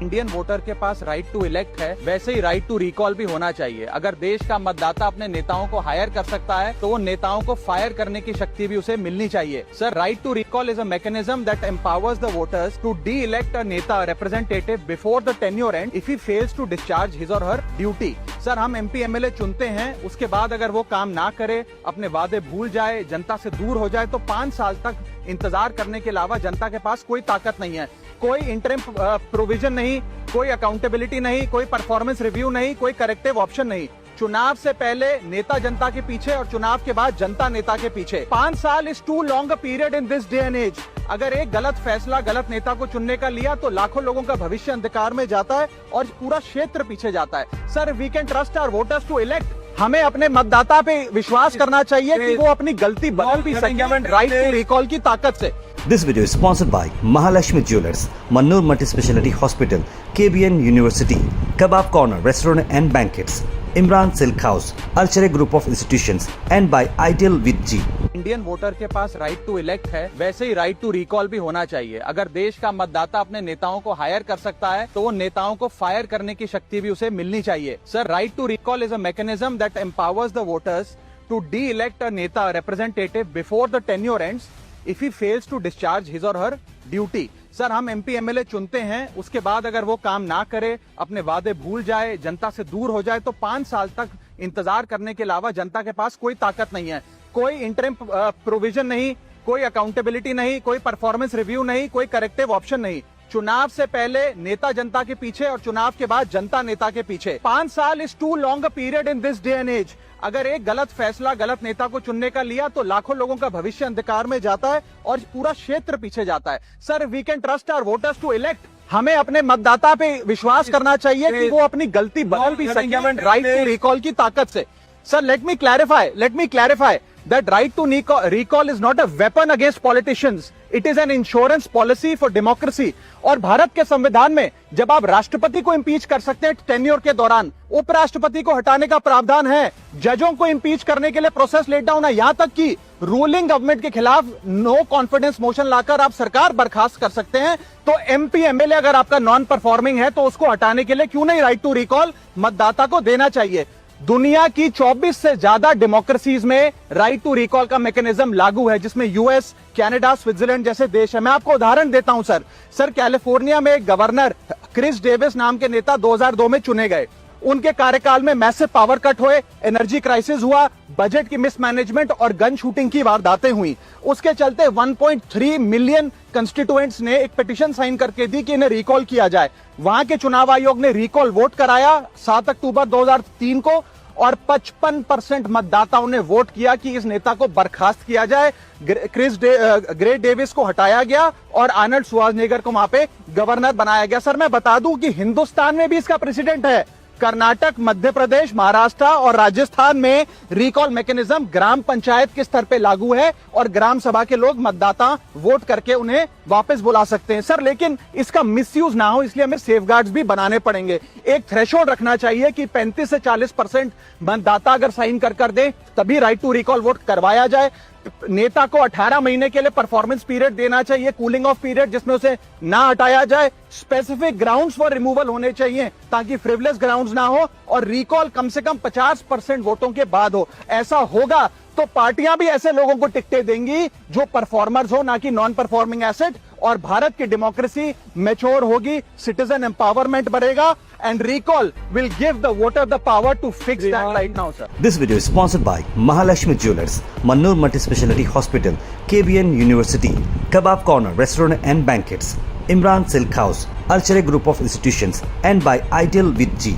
Indian voter के पास right to elect है, वैसे ही राइट टू रिकॉल भी होना चाहिए। अगर देश का मतदाता अपने नेताओं को हायर कर सकता है तो वो नेताओं को फायर करने की शक्ति भी उसे मिलनी चाहिए। Sir, right to recall is a mechanism that empowers the voters to de elect a neta representative before the tenure and if he fails to discharge his और हर ड्यूटी। सर, हम एमपी एमएलए चुनते हैं, उसके बाद अगर वो काम ना करे, अपने वादे भूल जाए, जनता से दूर हो जाए तो 5 साल तक इंतजार करने के अलावा जनता के पास कोई ताकत नहीं है। कोई इंटरिम प्रोविजन नहीं, कोई अकाउंटेबिलिटी नहीं, कोई परफॉर्मेंस रिव्यू नहीं, कोई करेक्टिव ऑप्शन नहीं। चुनाव से पहले नेता जनता के पीछे और चुनाव के बाद जनता नेता के पीछे। 5 साल is too long a period in this day and age. अगर एक गलत फैसला गलत नेता को चुनने का लिया तो लाखों लोगों का भविष्य अंधकार में जाता है और पूरा क्षेत्र पीछे जाता है। Sir, we can trust our voters to elect. हमें अपने मतदाता पे विश्वास करना चाहिए कि वो अपनी गलती बदल भी सकें राइट टू रिकॉल की ताकत से। This video is sponsored by Mahalakshmi Jewelers, Mannur Multi-Speciality Hospital, KBN University, Kebab Corner Restaurant and Banquets, Imran Silk House, Archery Group of Institutions, and by Ideal with G. Indian voter के पास right to elect है, वैसे ही right to recall भी होना चाहिए। अगर देश का मतदाता अपने नेताओं को हायर कर सकता है तो वो नेताओं को फायर करने की शक्ति भी उसे मिलनी चाहिए। Sir, right to recall is a mechanism that empowers the voters to de elect a neta representative before the tenure ends if he fails to discharge his और हर ड्यूटी। सर, हम एमपी एमएलए चुनते हैं, उसके बाद अगर वो काम ना करे, अपने वादे भूल जाए, जनता से दूर हो जाए तो 5 साल तक इंतजार करने के अलावा जनता के पास कोई ताकत नहीं है। कोई इंटरिम प्रोविजन नहीं, कोई अकाउंटेबिलिटी नहीं, कोई परफॉर्मेंस रिव्यू नहीं, कोई करेक्टिव ऑप्शन नहीं। चुनाव से पहले नेता जनता के पीछे और चुनाव के बाद जनता नेता के पीछे। 5 साल is too long a period in this day and age. अगर एक गलत फैसला गलत नेता को चुनने का लिया तो लाखों लोगों का भविष्य अंधकार में जाता है और पूरा क्षेत्र पीछे जाता है। Sir, we can trust our voters to elect. हमें अपने मतदाता पे विश्वास करना चाहिए कि वो अपनी गलती बदल भी सकें राइट टू रिकॉल की ताकत से। Sir, let me clarify that right to recall is not a weapon against politicians. It is an insurance policy for democracy. और भारत के संविधान में जब आप राष्ट्रपति को इम्पीच कर सकते हैं टेन्योर के दौरान, उपराष्ट्रपति को हटाने का प्रावधान है, जजों को इम्पीच करने के लिए प्रोसेस लेट डाउन है, यहां तक कि रूलिंग गवर्नमेंट के खिलाफ नो कॉन्फिडेंस मोशन लाकर आप सरकार बर्खास्त कर सकते हैं। तो एमपी एमएलए अगर आपका नॉन परफॉर्मिंग है तो उसको हटाने के लिए क्यों नहीं राइट टू रिकॉल मतदाता को देना चाहिए। दुनिया की 24 से ज्यादा डेमोक्रेसीज में राइट टू रिकॉल का मैकेनिज्म लागू है, जिसमें यूएस, कनाडा, स्विट्जरलैंड जैसे देश है। मैं आपको उदाहरण देता हूं सर, कैलिफोर्निया में एक गवर्नर क्रिस डेविस नाम के नेता 2002 में चुने गए। उनके कार्यकाल में मैसिव पावर कट हुए, एनर्जी क्राइसिस हुआ, बजट की मिसमैनेजमेंट और गन शूटिंग की वारदातें हुई। उसके चलते 1.3 मिलियन कंस्टिट्यूएंट्स ने एक पिटीशन साइन करके दी कि इन्हें रिकॉल किया जाए। वहां के चुनाव आयोग ने रिकॉल वोट कराया 7 अक्टूबर 2003 को और 55% मतदाताओं ने वोट किया कि इस नेता को बर्खास्त किया जाए। ग्रे डेविस को हटाया गया और आर्नल्ड श्वार्ज़नेगर को वहां पे गवर्नर बनाया गया। सर, मैं बता दूं कि हिंदुस्तान में भी इसका प्रेसिडेंट है। कर्नाटक, मध्य प्रदेश, महाराष्ट्र और राजस्थान में रिकॉल मैकेनिज्म ग्राम पंचायत के स्तर पे लागू है और ग्राम सभा के लोग मतदाता वोट करके उन्हें वापस बुला सकते हैं। सर, लेकिन इसका मिसयूज ना हो इसलिए हमें सेफगार्ड्स भी बनाने पड़ेंगे। एक थ्रेशोल्ड रखना चाहिए कि 35 से 40% मतदाता अगर साइन कर दे तभी राइट टू रिकॉल वोट करवाया जाए। नेता को 18 महीने के लिए परफॉर्मेंस पीरियड देना चाहिए, कूलिंग ऑफ पीरियड, जिसमें उसे ना हटाया जाए। स्पेसिफिक ग्राउंड्स फॉर रिमूवल होने चाहिए ताकि फ्रिवलेस ग्राउंड्स ना हो और रिकॉल कम से कम 50% वोटों के बाद हो। ऐसा होगा तो पार्टियां भी ऐसे लोगों को टिकटें देंगी जो परफॉर्मर्स हो, ना कि नॉन परफॉर्मिंग एसेट, और भारत की डेमोक्रेसी मैच्योर होगी, सिटीजन एम्पावरमेंट बढ़ेगा and recall will give the voter the power to fix that right now, sir. This video is sponsored by Mahalakshmi Jewelers, Mannur Multi-Speciality Hospital, KBN University, Kebab Corner Restaurant and Banquets, Imran Silk House, Archery Group of Institutions, and by Ideal with G.